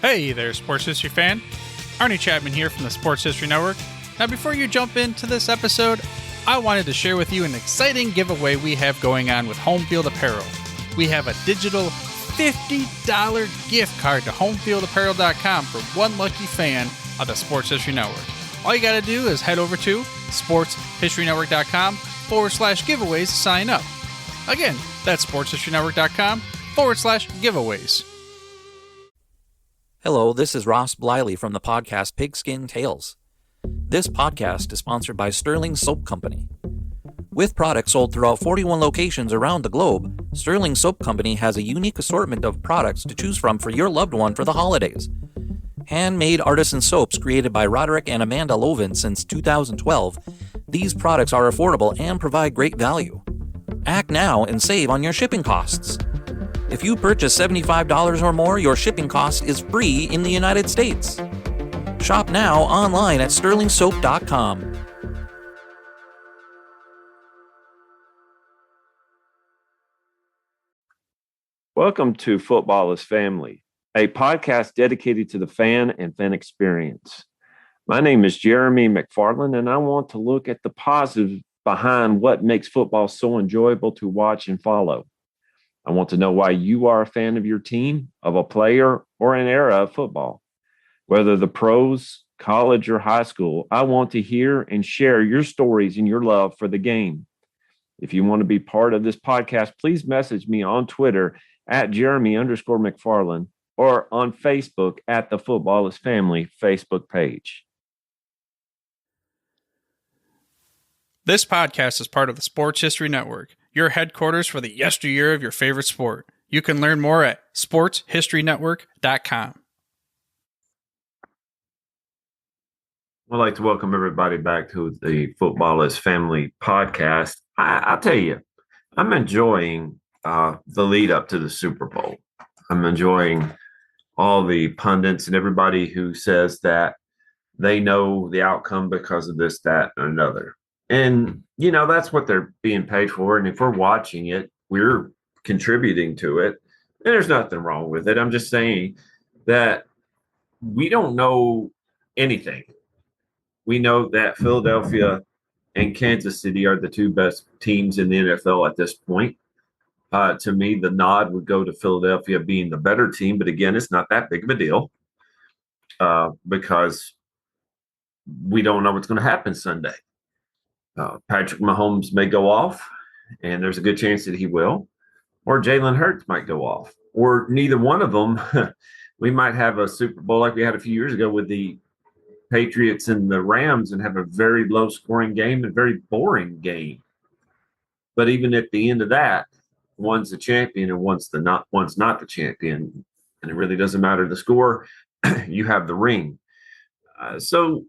Hey there, Sports History fan. Arnie Chapman here from the Sports History Network. Now, before you jump into this episode, I wanted to share with you an exciting giveaway we have going on with Home Field Apparel. We have a digital $50 gift card to homefieldapparel.com for one lucky fan of the Sports History Network. All you got to do is head over to sportshistorynetwork.com/giveaways to sign up. Again, that's sportshistorynetwork.com/giveaways. Hello, this is Ross Bliley from the podcast Pigskin Tales. This podcast is sponsored by Sterling Soap Company. With products sold throughout 41 locations around the globe, Sterling Soap Company has a unique assortment of products to choose from for your loved one for the holidays. Handmade artisan soaps created by Roderick and Amanda Lovin since 2012, these products are affordable and provide great value. Act now and save on your shipping costs. If you purchase $75 or more, your shipping cost is free in the United States. Shop now online at sterlingsoap.com. Welcome to Football is Family, a podcast dedicated to the fan and fan experience. My name is Jeremy McFarland, and I want to look at the positive behind what makes football so enjoyable to watch and follow. I want to know why you are a fan of your team, of a player, or an era of football. Whether the pros, college, or high school, I want to hear and share your stories and your love for the game. If you want to be part of this podcast, please message me on Twitter at Jeremy_McFarland or on Facebook at the Football is Family Facebook page. This podcast is part of the Sports History Network, your headquarters for the yesteryear of your favorite sport. You can learn more at sportshistorynetwork.com. I'd like to welcome everybody back to the Football is Family podcast. I'll tell you, I'm enjoying the lead up to the Super Bowl. I'm enjoying all the pundits and everybody who says that they know the outcome because of this, that, and another. And, you know, that's what they're being paid for. And if we're watching it, we're contributing to it. And there's nothing wrong with it. I'm just saying that we don't know anything. We know that Philadelphia and Kansas City are the two best teams in the NFL at this point. To me, the nod would go to Philadelphia being the better team. But again, it's not that big of a deal because we don't know what's going to happen Sunday. Patrick Mahomes may go off, and there's a good chance that he will, or Jalen Hurts might go off, or neither one of them. We might have a Super Bowl like we had a few years ago with the Patriots and the Rams and have a very low-scoring game and very boring game. But even at the end of that, one's the champion and one's not the champion, and it really doesn't matter the score. You have the ring. So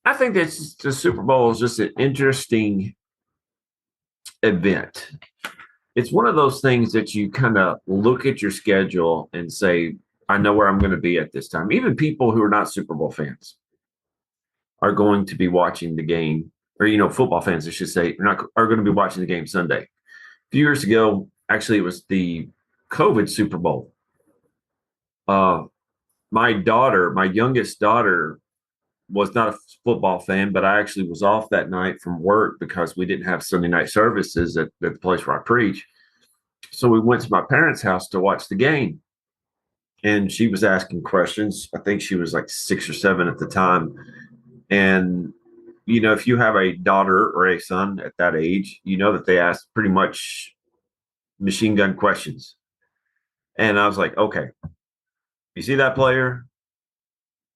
I think that the Super Bowl is just an interesting event. It's one of those things that you kind of look at your schedule and say, I know where I'm going to be at this time. Even people who are not Super Bowl fans are going to be watching the game, or, you know, football fans, I should say, are going to be watching the game Sunday. A few years ago, actually, it was the COVID Super Bowl. My youngest daughter, was not a football fan, but I actually was off that night from work because we didn't have Sunday night services at the place where I preach. So we went to my parents' house to watch the game. And she was asking questions. I think she was like 6 or 7 at the time. And, you know, if you have a daughter or a son at that age, you know that they ask pretty much machine gun questions. And I was like, okay, you see that player?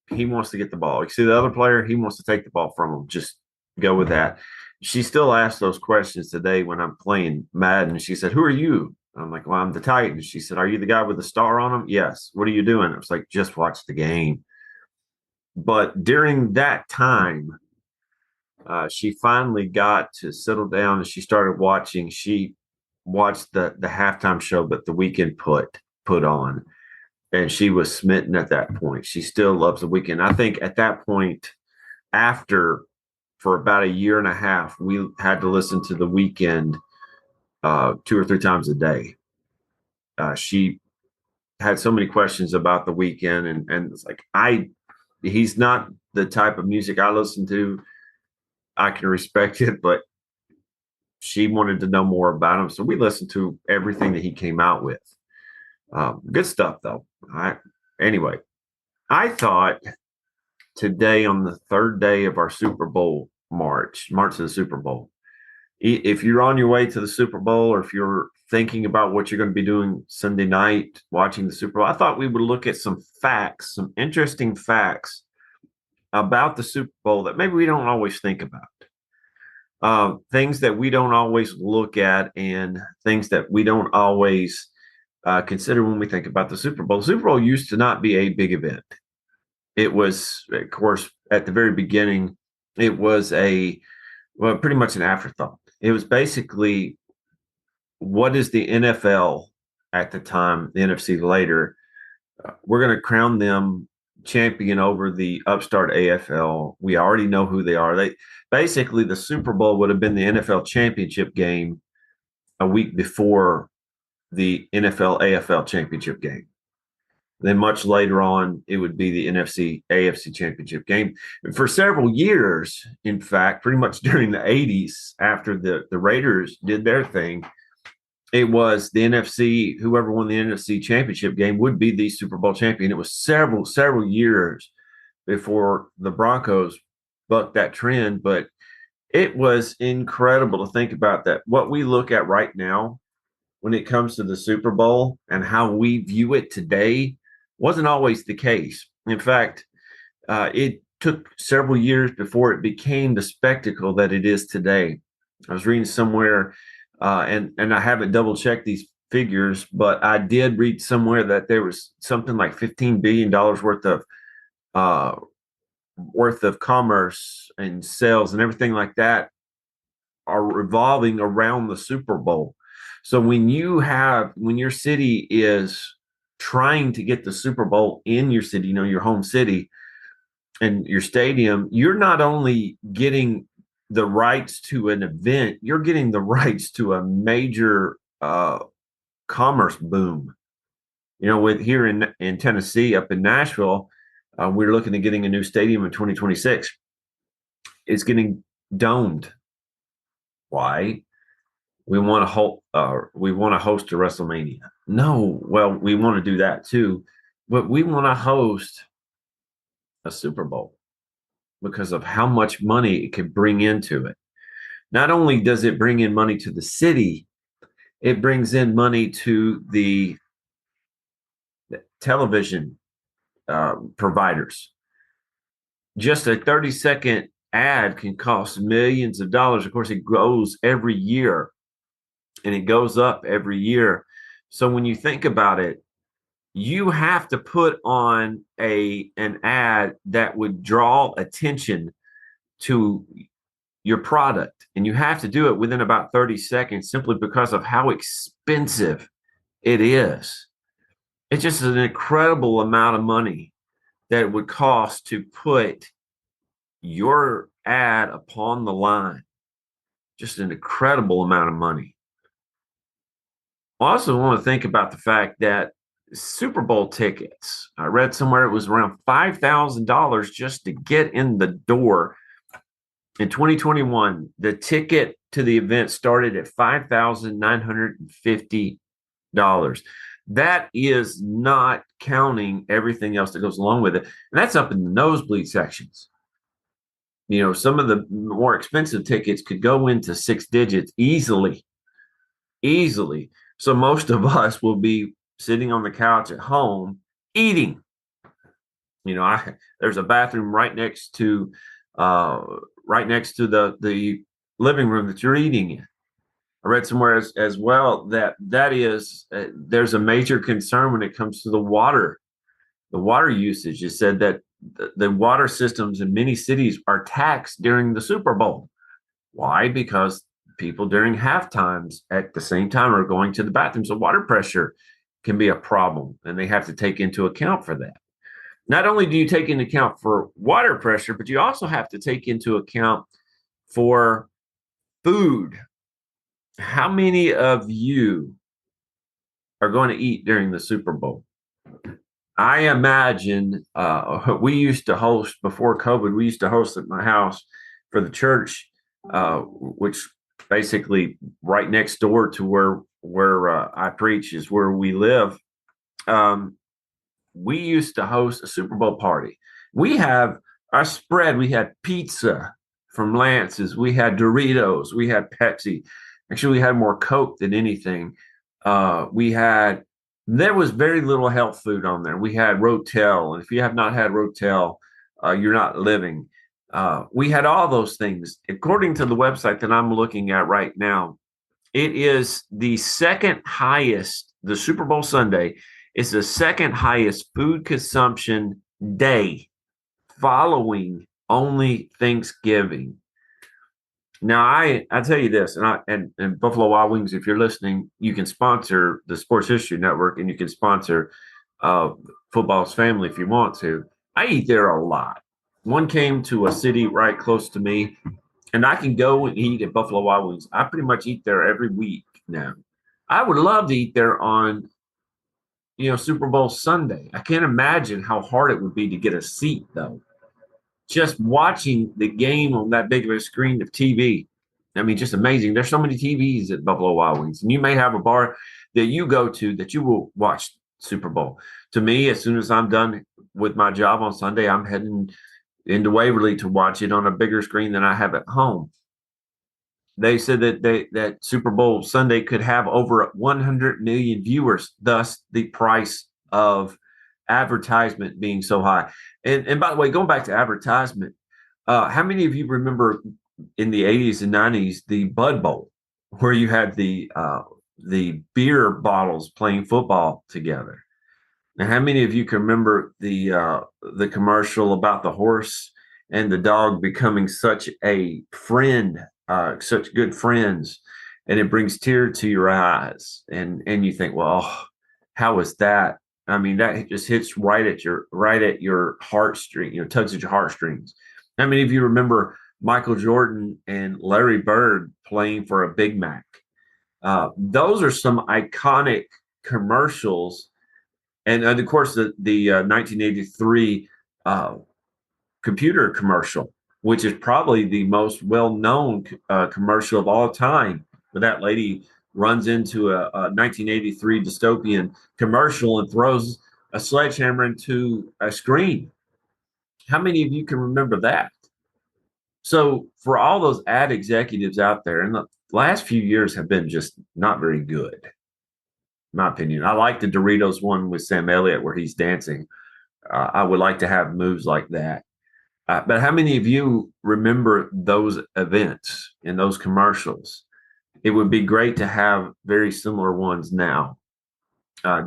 He wants to get the ball. You see the other player? He wants to take the ball from him. Just go with that. She still asks those questions today when I'm playing Madden. She said, who are you? I'm like, well, I'm the Titan. She said, are you the guy with the star on him? Yes. What are you doing? I was like, just watch the game. But during that time, she finally got to settle down and she started watching. She watched the halftime show that The Weeknd put on. And she was smitten at that point. She still loves The Weeknd. I think at that point, for about a year and a half, we had to listen to The Weeknd 2 or 3 times a day. She had so many questions about the weekend, and it's like he's not the type of music I listen to. I can respect it, but she wanted to know more about him, so we listened to everything that he came out with. Good stuff, though. Anyway, I thought today on the third day of our Super Bowl march to the Super Bowl. If you're on your way to the Super Bowl, or if you're thinking about what you're going to be doing Sunday night watching the Super Bowl, I thought we would look at some facts, some interesting facts about the Super Bowl that maybe we don't always think about. Things that we don't always look at, and things that we don't always consider when we think about the Super Bowl. The Super Bowl used to not be a big event. It was, of course, at the very beginning, it was pretty much an afterthought. It was basically, what is the NFL at the time, the NFC later? We're going to crown them champion over the upstart AFL. We already know who they are. Basically, the Super Bowl would have been the NFL championship game a week before the NFL AFL championship game. Then much later on, it would be the NFC AFC championship game. And for several years, in fact, pretty much during the 80s, after the Raiders did their thing, it was the NFC, whoever won the NFC championship game would be the Super Bowl champion. It was several years before the Broncos bucked that trend, but it was incredible to think about that. What we look at right now when it comes to the Super Bowl and how we view it today wasn't always the case. In fact, it took several years before it became the spectacle that it is today. I was reading somewhere, and I haven't double checked these figures, but I did read somewhere that there was something like $15 billion worth of commerce and sales and everything like that are revolving around the Super Bowl. So when your city is trying to get the Super Bowl in your city, your home city and your stadium, you're not only getting the rights to an event, you're getting the rights to a major commerce boom. With here in Tennessee, up in Nashville, we're looking at getting a new stadium in 2026. It's getting domed. Why? We want to host a WrestleMania. No, well, we want to do that too, but we want to host a Super Bowl because of how much money it could bring into it. Not only does it bring in money to the city, it brings in money to the television providers. Just a 30-second ad can cost millions of dollars. Of course, it grows every year, and it goes up every year. So when you think about it, you have to put on an ad that would draw attention to your product, and you have to do it within about 30 seconds simply because of how expensive it is. It's just an incredible amount of money that it would cost to put your ad upon the line. Just an incredible amount of money. I also want to think about the fact that Super Bowl tickets, I read somewhere it was around $5,000 just to get in the door. In 2021, the ticket to the event started at $5,950. That is not counting everything else that goes along with it. And that's up in the nosebleed sections. Some of the more expensive tickets could go into six digits easily. So most of us will be sitting on the couch at home eating. There's a bathroom right next to the living room that you're eating in. I read somewhere as well that is there's a major concern when it comes to the water usage. It said that the water systems in many cities are taxed during the Super Bowl. Why? Because people during half times at the same time are going to the bathroom. So water pressure can be a problem, and they have to take into account for that. Not only do you take into account for water pressure, but you also have to take into account for food. How many of you are going to eat during the Super Bowl? I imagine we used to host before COVID. We used to host at my house for the church, which basically right next door to where I preach is where we live. Um, we used to host a Super Bowl party. We have our spread. We had pizza from Lance's. We had Doritos. We had Pepsi. Actually, we had more Coke than anything. We had there was very little health food on there. We had Rotel, and if you have not had Rotel, you're not living. We had all those things. According to the website that I'm looking at right now, it is the second highest. The Super Bowl Sunday is the second highest food consumption day following only Thanksgiving. Now, I tell you this, and Buffalo Wild Wings, if you're listening, you can sponsor the Sports History Network, and you can sponsor Football's Family if you want to. I eat there a lot. One came to a city right close to me, and I can go and eat at Buffalo Wild Wings. I pretty much eat there every week now. I would love to eat there on Super Bowl Sunday. I can't imagine how hard it would be to get a seat though. Just watching the game on that big of a screen of TV. I mean, just amazing. There's so many TVs at Buffalo Wild Wings, and you may have a bar that you go to that you will watch Super Bowl. To me, as soon as I'm done with my job on Sunday, I'm heading into Waverly to watch it on a bigger screen than I have at home. They said that Super Bowl Sunday could have over 100 million viewers, thus the price of advertisement being so high. And by the way, going back to advertisement, how many of you remember in the 80s and 90s the Bud Bowl, where you had the beer bottles playing football together? And how many of you can remember the commercial about the horse and the dog becoming such a friend, such good friends, and it brings tears to your eyes, and you think, well, how is that? I mean, that just hits right at your heartstring, tugs at your heartstrings. How many of you remember Michael Jordan and Larry Bird playing for a Big Mac? Those are some iconic commercials. And of course, the 1983 computer commercial, which is probably the most well-known commercial of all time, where that lady runs into a 1983 dystopian commercial and throws a sledgehammer into a screen. How many of you can remember that? So for all those ad executives out there, and the last few years have been just not very good, in my opinion. I like the Doritos one with Sam Elliott where he's dancing. I would like to have moves like that. But how many of you remember those events and those commercials? It would be great to have very similar ones now.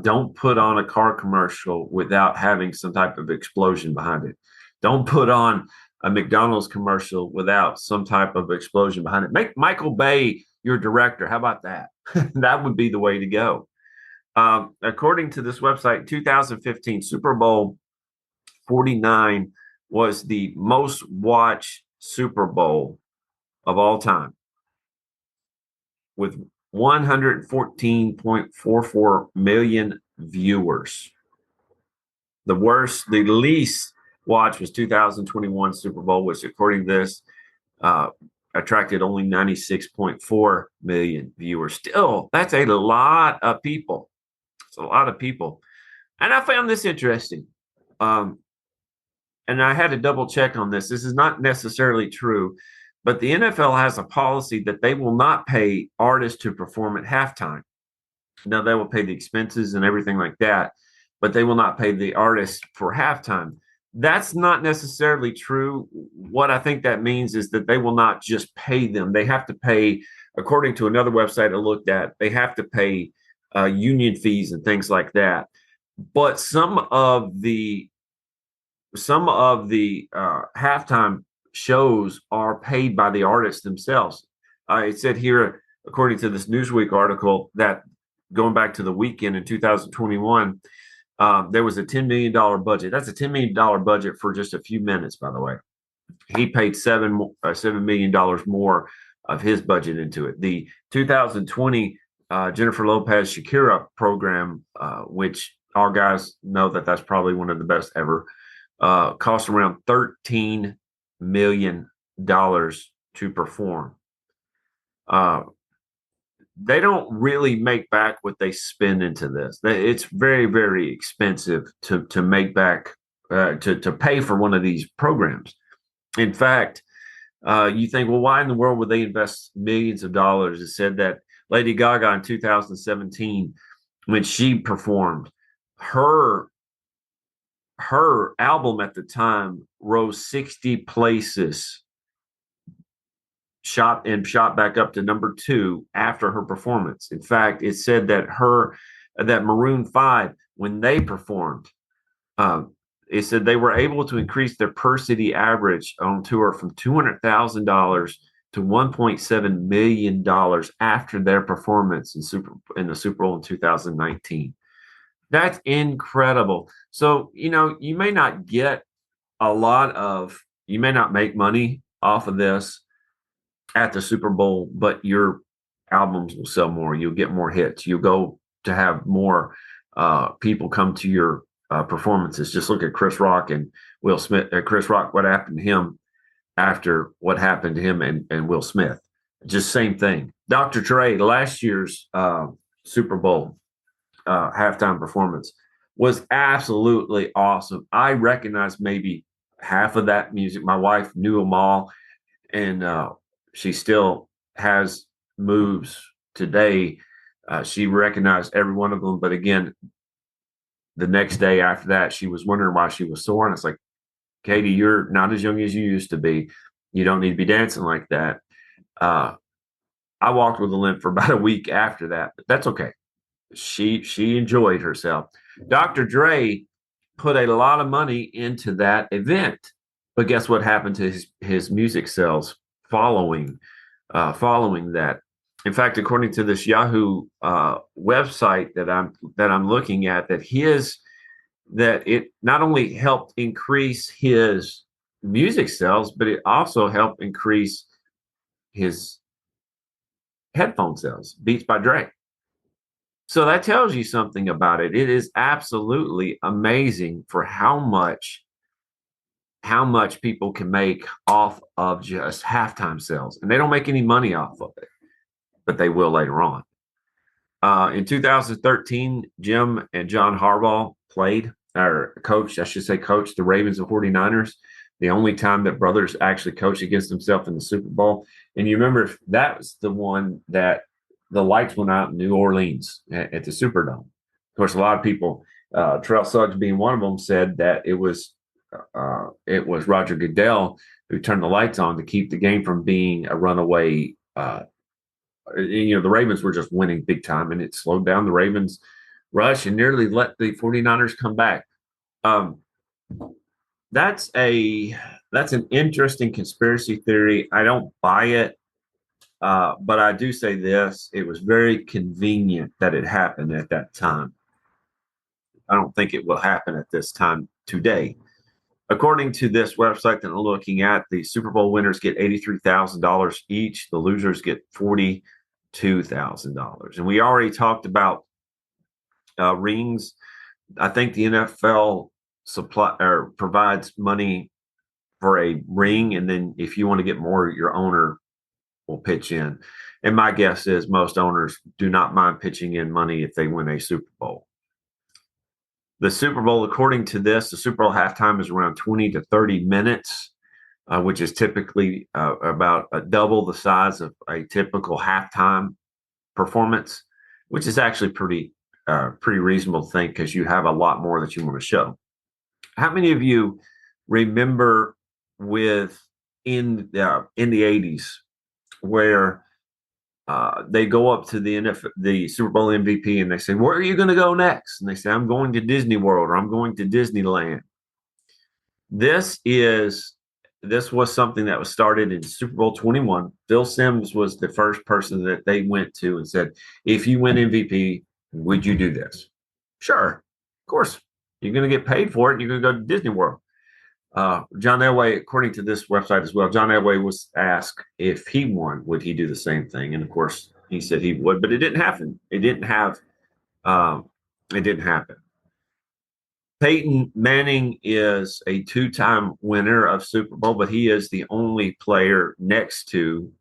Don't put on a car commercial without having some type of explosion behind it. Don't put on a McDonald's commercial without some type of explosion behind it. Make Michael Bay your director. How about that? That would be the way to go. According to this website, 2015 Super Bowl 49 was the most watched Super Bowl of all time, with 114.44 million viewers. The least watched was 2021 Super Bowl, which according to this attracted only 96.4 million viewers. Still, that's a lot of people. It's a lot of people. And I found this interesting. And I had to double check on this. This is not necessarily true, but the NFL has a policy that they will not pay artists to perform at halftime. Now, they will pay the expenses and everything like that, but they will not pay the artists for halftime. That's not necessarily true. What I think that means is that they will not just pay them. They have to pay, according to another website I looked at, they have to pay union fees and things like that. But some of the halftime shows are paid by the artists themselves. It said here, according to this Newsweek article, that going back to the weekend in 2021, there was a $10 million budget. That's a $10 million budget for just a few minutes, by the way. He paid $7 million more of his budget into it. The 2020 Jennifer Lopez Shakira program, which all guys know that that's probably one of the best ever. Cost around $13 million to perform. They don't really make back what they spend into this. It's very, very expensive to make back, to pay for one of these programs. In fact, you think, well, why in the world would they invest millions of dollars? It said that Lady Gaga in 2017, when she performed, her album at the time rose 60 places, shot back up to number 2 after her performance. In fact, it said that Maroon 5, when they performed, it said they were able to increase their per city average on tour from $200,000 to $1.7 million after their performance in the Super Bowl in 2019. That's incredible. So, you may not make money off of this at the Super Bowl, but your albums will sell more. You'll get more hits. You'll go to have more people come to your performances. Just look at Chris Rock and Will Smith. Chris Rock, what happened to him after what happened to him and Will Smith? Just same thing. Dr. Dre, last year's Super Bowl halftime performance was absolutely awesome. I recognized maybe half of that music. My wife knew them all, and she still has moves today. She recognized every one of them. But again, the next day after that, she was wondering why she was sore. And it's like, Katie, you're not as young as you used to be. You don't need to be dancing like that. I walked with a limp for about a week after that, but that's okay. She enjoyed herself. Dr. Dre put a lot of money into that event, but guess what happened to his music sales following that? In fact, according to this Yahoo website that I'm looking at, that it not only helped increase his music sales, but it also helped increase his headphone sales, Beats by Dre. So that tells you something about it. It is absolutely amazing for how much people can make off of just halftime sales. And they don't make any money off of it, but they will later on. In 2013, Jim and John Harbaugh coached the Ravens and 49ers. The only time that brothers actually coached against themselves in the Super Bowl. And you remember that was the one that the lights went out in New Orleans at the Superdome. Of course, a lot of people, Terrell Suggs being one of them, said that it was Roger Goodell who turned the lights on to keep the game from being a runaway. The Ravens were just winning big time, and it slowed down the Ravens' rush and nearly let the 49ers come back. That's an interesting conspiracy theory. I don't buy it. But I do say this, it was very convenient that it happened at that time. I don't think it will happen at this time today. According to this website that I'm looking at, the Super Bowl winners get $83,000 each. The losers get $42,000. And we already talked about rings. I think the NFL provides money for a ring, and then if you want to get more, your owner will pitch in. And my guess is most owners do not mind pitching in money if they win a Super Bowl. The Super Bowl, according to this, the Super Bowl halftime is around 20 to 30 minutes, which is typically about double the size of a typical halftime performance, which is actually pretty reasonable to think because you have a lot more that you want to show. How many of you remember in the 80s where they go up to the Super Bowl MVP and they say, "Where are you going to go next?" And they say, "I'm going to Disney World," or "I'm going to Disneyland." This was something that was started in Super Bowl 21. Phil Simms was the first person that they went to and said, "If you win MVP, would you do this?" Sure, of course. You're going to get paid for it. And you're going to go to Disney World. John Elway, according to this website as well, John Elway was asked if he won, would he do the same thing? And of course, he said he would, but it didn't happen. It didn't happen. Peyton Manning is a two-time winner of Super Bowl, but he is the only player next to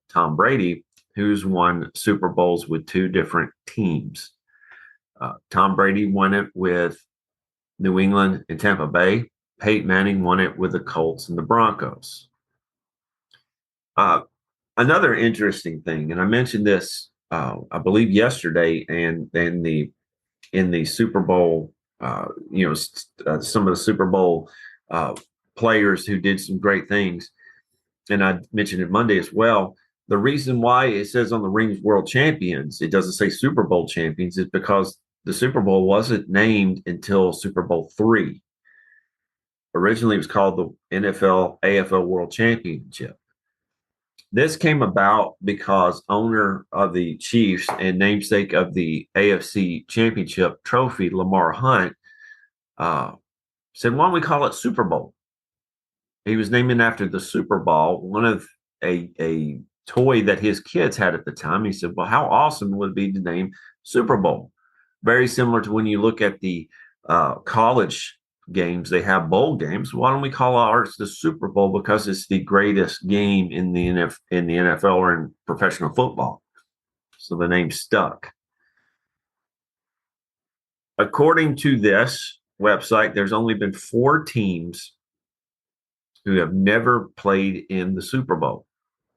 Tom Brady who's won Super Bowls with two different teams. Tom Brady won it with New England and Tampa Bay. Peyton Manning won it with the Colts and the Broncos. Another interesting thing, and I mentioned this, I believe yesterday, and in the Super Bowl, some of the Super Bowl players who did some great things, and I mentioned it Monday as well. The reason why it says on the rings World Champions, it doesn't say Super Bowl champions, is because the Super Bowl wasn't named until Super Bowl III. Originally, it was called the NFL AFL World Championship. This came about because owner of the Chiefs and namesake of the AFC Championship trophy, Lamar Hunt, said, "Why don't we call it Super Bowl?" He was naming after the Super Bowl, one of a toy that his kids had at the time. He said, "Well, how awesome would it be to name Super Bowl?" Very similar to when you look at the college games, they have bowl games. Why don't we call ours the Super Bowl? Because it's the greatest game in the NFL or in professional football. So the name stuck. According to this website, there's only been 4 teams who have never played in the Super Bowl: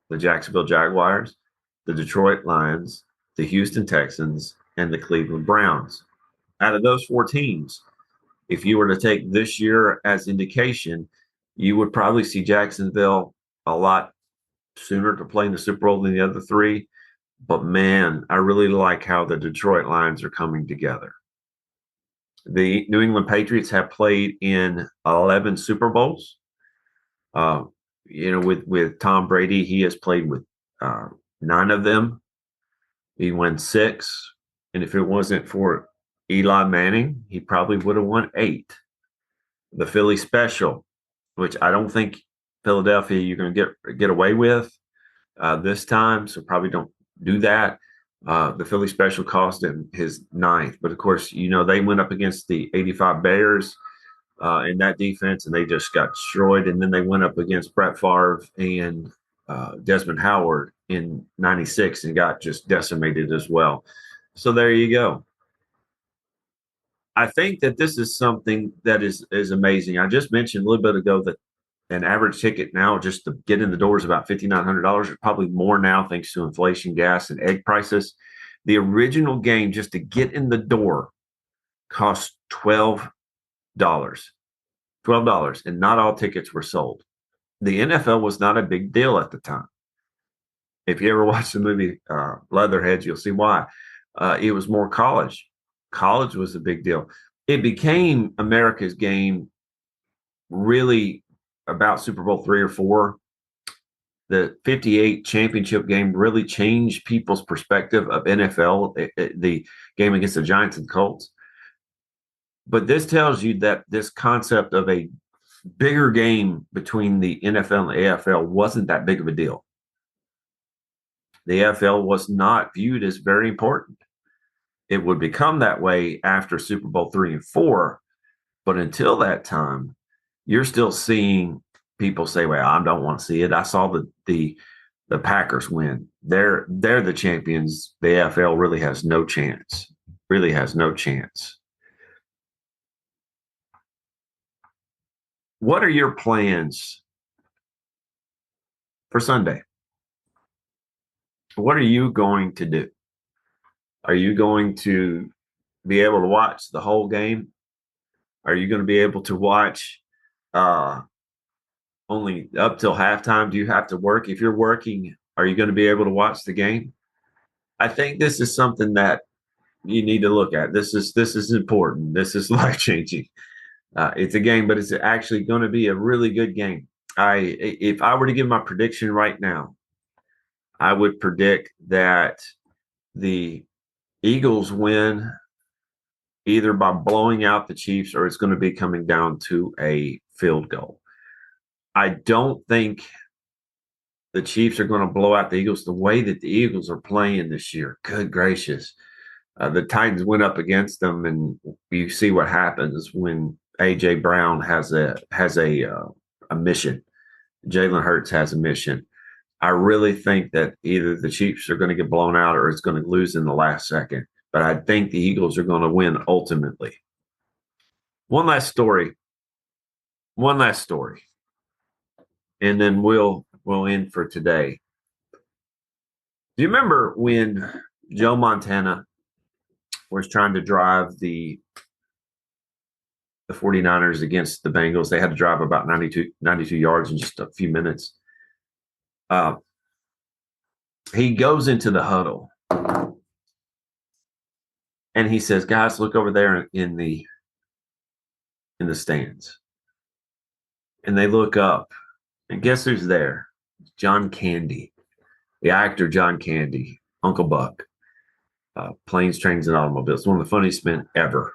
the Jacksonville Jaguars, the Detroit Lions, the Houston Texans, and the Cleveland Browns. Out of those 4 teams, if you were to take this year as indication, you would probably see Jacksonville a lot sooner to play in the Super Bowl than the other 3. But man, I really like how the Detroit Lions are coming together. The New England Patriots have played in 11 Super Bowls. With Tom Brady, he has played with 9 of them. He won 6, and if it wasn't for Eli Manning, he probably would have won 8. The Philly Special, which I don't think Philadelphia you're going to get away with this time, so probably don't do that. The Philly Special cost him his 9th, but of course, they went up against the '85 Bears in that defense, and they just got destroyed. And then they went up against Brett Favre and Desmond Howard in '96 and got just decimated as well. So there you go. I think that this is something that is amazing. I just mentioned a little bit ago that an average ticket now just to get in the door is about $5,900, probably more now thanks to inflation, gas, and egg prices. The original game just to get in the door cost $12. $12, and not all tickets were sold. The NFL was not a big deal at the time. If you ever watch the movie Leatherheads, you'll see why. It was more college. College was a big deal. It became America's game really about Super Bowl III or IV. The '58 championship game really changed people's perspective of NFL, the game against the Giants and Colts. But this tells you that this concept of a bigger game between the NFL and the AFL wasn't that big of a deal. The AFL was not viewed as very important. It would become that way after Super Bowl III and IV, but until that time, you're still seeing people say, "Well, I don't want to see it. I saw the Packers win. They're the champions. The AFL really has no chance. Really has no chance." What are your plans for Sunday? What are you going to do? Are you going to be able to watch the whole game? Are you going to be able to watch only up till halftime? Do you have to work? If you're working, are you going to be able to watch the game? I think this is something that you need to look at. This is important. This is life changing. It's a game, but it's actually going to be a really good game. If I were to give my prediction right now, I would predict that the Eagles win either by blowing out the Chiefs or it's going to be coming down to a field goal. I don't think the Chiefs are going to blow out the Eagles the way that the Eagles are playing this year. Good gracious. The Titans went up against them, and you see what happens when AJ Brown has a mission. Jalen Hurts has a mission. I really think that either the Chiefs are going to get blown out or it's going to lose in the last second. But I think the Eagles are going to win ultimately. One last story. And then we'll end for today. Do you remember when Joe Montana was trying to drive the 49ers against the Bengals? They had to drive about 92 yards in just a few minutes. He goes into the huddle and he says, guys, look over there in the stands. And they look up, and guess who's there? John Candy, the actor John Candy, Uncle Buck, Planes, Trains, and Automobiles. One of the funniest men ever.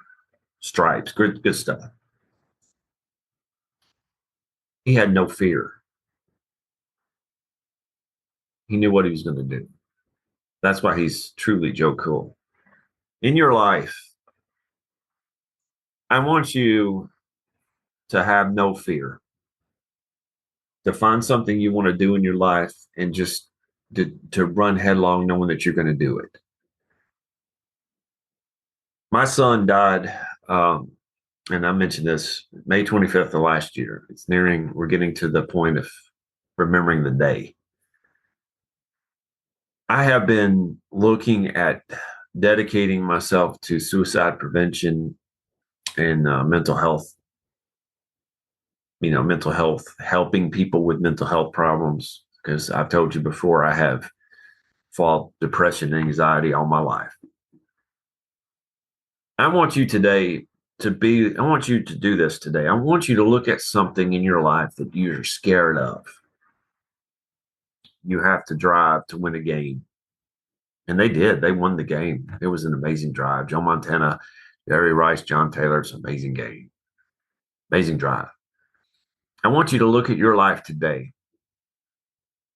Stripes, good stuff. He had no fear. He knew what he was going to do. That's why he's truly Joe Cool. In your life, I want you to have no fear. To find something you want to do in your life and just to run headlong knowing that you're going to do it. My son died, and I mentioned this, May 25th of last year. We're getting to the point of remembering the day. I have been looking at dedicating myself to suicide prevention and mental health. Mental health, helping people with mental health problems, because I've told you before, I have fought depression and anxiety all my life. I want you to do this today. I want you to look at something in your life that you're scared of. You have to drive to win a game. And they did. They won the game. It was an amazing drive. Joe Montana, Jerry Rice, John Taylor. It's an amazing game. Amazing drive. I want you to look at your life today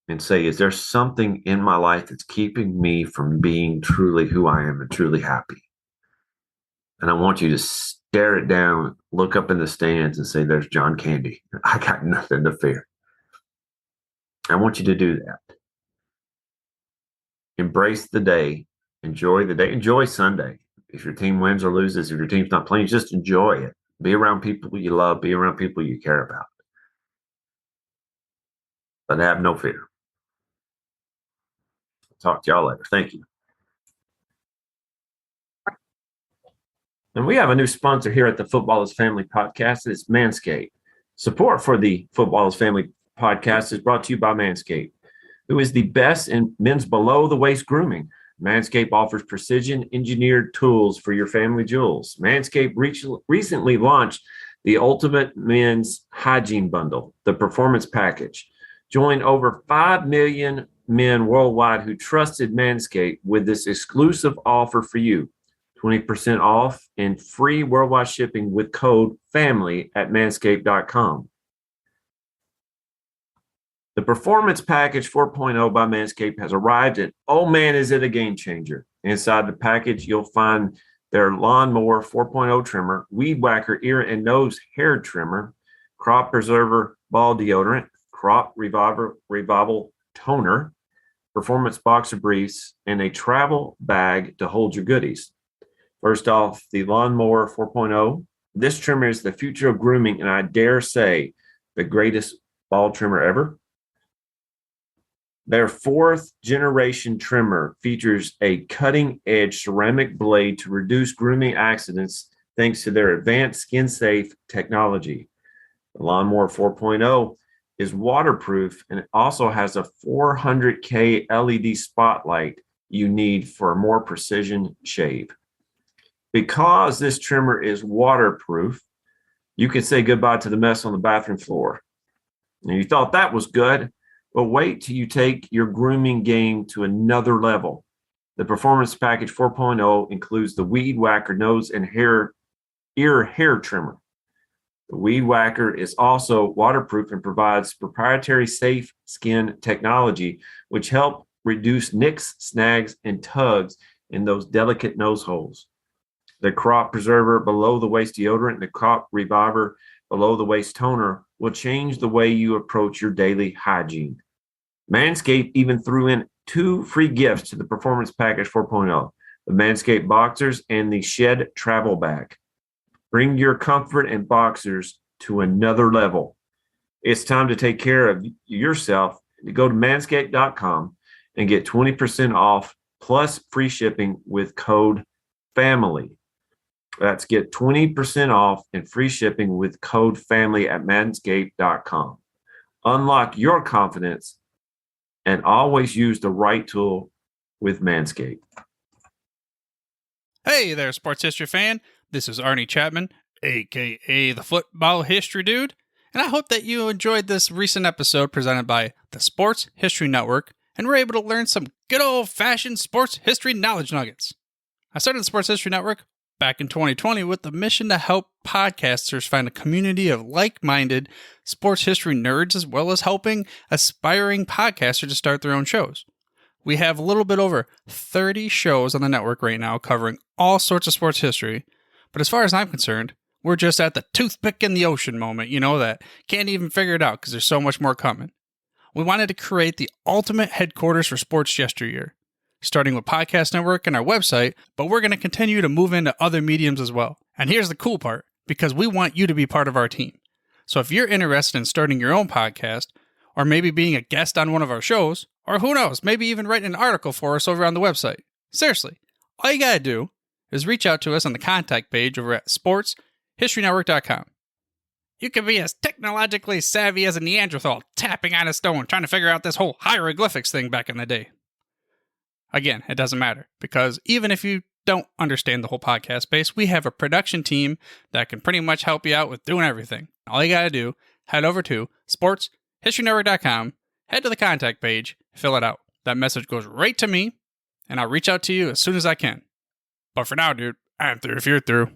and say, is there something in my life that's keeping me from being truly who I am and truly happy? And I want you to stare it down, look up in the stands and say, there's John Candy. I got nothing to fear. I want you to do that. Embrace the day. Enjoy the day. Enjoy Sunday. If your team wins or loses, if your team's not playing, just enjoy it. Be around people you love. Be around people you care about. But have no fear. Talk to y'all later. Thank you. And we have a new sponsor here at the Football is Family podcast. It's Manscaped. Support for the Football is Family podcast is brought to you by Manscaped, who is the best in men's below-the-waist grooming. Manscaped offers precision-engineered tools for your family jewels. Manscaped recently launched the Ultimate Men's Hygiene Bundle, the Performance Package. Join over 5 million men worldwide who trusted Manscaped with this exclusive offer for you. 20% off and free worldwide shipping with code FAMILY at manscaped.com. The Performance Package 4.0 by Manscaped has arrived, and oh man, is it a game changer. Inside the package, you'll find their Lawnmower 4.0 trimmer, Weed Whacker ear and nose hair trimmer, Crop Preserver ball deodorant, Crop Revival toner, Performance boxer briefs, and a travel bag to hold your goodies. First off, the Lawnmower 4.0. This trimmer is the future of grooming, and I dare say the greatest ball trimmer ever. Their 4th generation trimmer features a cutting-edge ceramic blade to reduce grooming accidents thanks to their advanced skin-safe technology. The Lawnmower 4.0 is waterproof, and it also has a 400K LED spotlight you need for a more precision shave. Because this trimmer is waterproof, you can say goodbye to the mess on the bathroom floor. And you thought that was good, but wait till you take your grooming game to another level. The Performance Package 4.0 includes the Weed Whacker nose and ear hair trimmer. The Weed Whacker is also waterproof and provides proprietary safe skin technology, which help reduce nicks, snags, and tugs in those delicate nose holes. The crop preserver below the waist deodorant and the crop reviver below the waist toner will change the way you approach your daily hygiene. Manscaped even threw in 2 free gifts to the Performance Package 4.0, the Manscaped Boxers and the Shed Travel Bag. Bring your comfort and boxers to another level. It's time to take care of yourself. Go to manscaped.com and get 20% off plus free shipping with code FAMILY. That's get 20% off and free shipping with code FAMILY at manscaped.com. Unlock your confidence and always use the right tool with Manscaped. Hey there, sports history fan. This is Arnie Chapman, aka the Football History Dude, and I hope that you enjoyed this recent episode presented by the Sports History Network and were able to learn some good old-fashioned sports history knowledge nuggets. I started the Sports History Network back in 2020 with the mission to help podcasters find a community of like-minded sports history nerds, as well as helping aspiring podcasters to start their own shows. We have a little bit over 30 shows on the network right now covering all sorts of sports history, but as far as I'm concerned, we're just at the toothpick in the ocean moment, that can't even figure it out because there's so much more coming. We wanted to create the ultimate headquarters for sports yesteryear, starting with Podcast Network and our website, but we're going to continue to move into other mediums as well. And here's the cool part, because we want you to be part of our team. So if you're interested in starting your own podcast, or maybe being a guest on one of our shows, or who knows, maybe even writing an article for us over on the website. Seriously, all you gotta do is reach out to us on the contact page over at sportshistorynetwork.com. You can be as technologically savvy as a Neanderthal tapping on a stone trying to figure out this whole hieroglyphics thing back in the day. Again, it doesn't matter, because even if you don't understand the whole podcast space, we have a production team that can pretty much help you out with doing everything. All you gotta do, head over to sportshistorynetwork.com, head to the contact page, fill it out. That message goes right to me, and I'll reach out to you as soon as I can. But for now, dude, I'm through if you're through.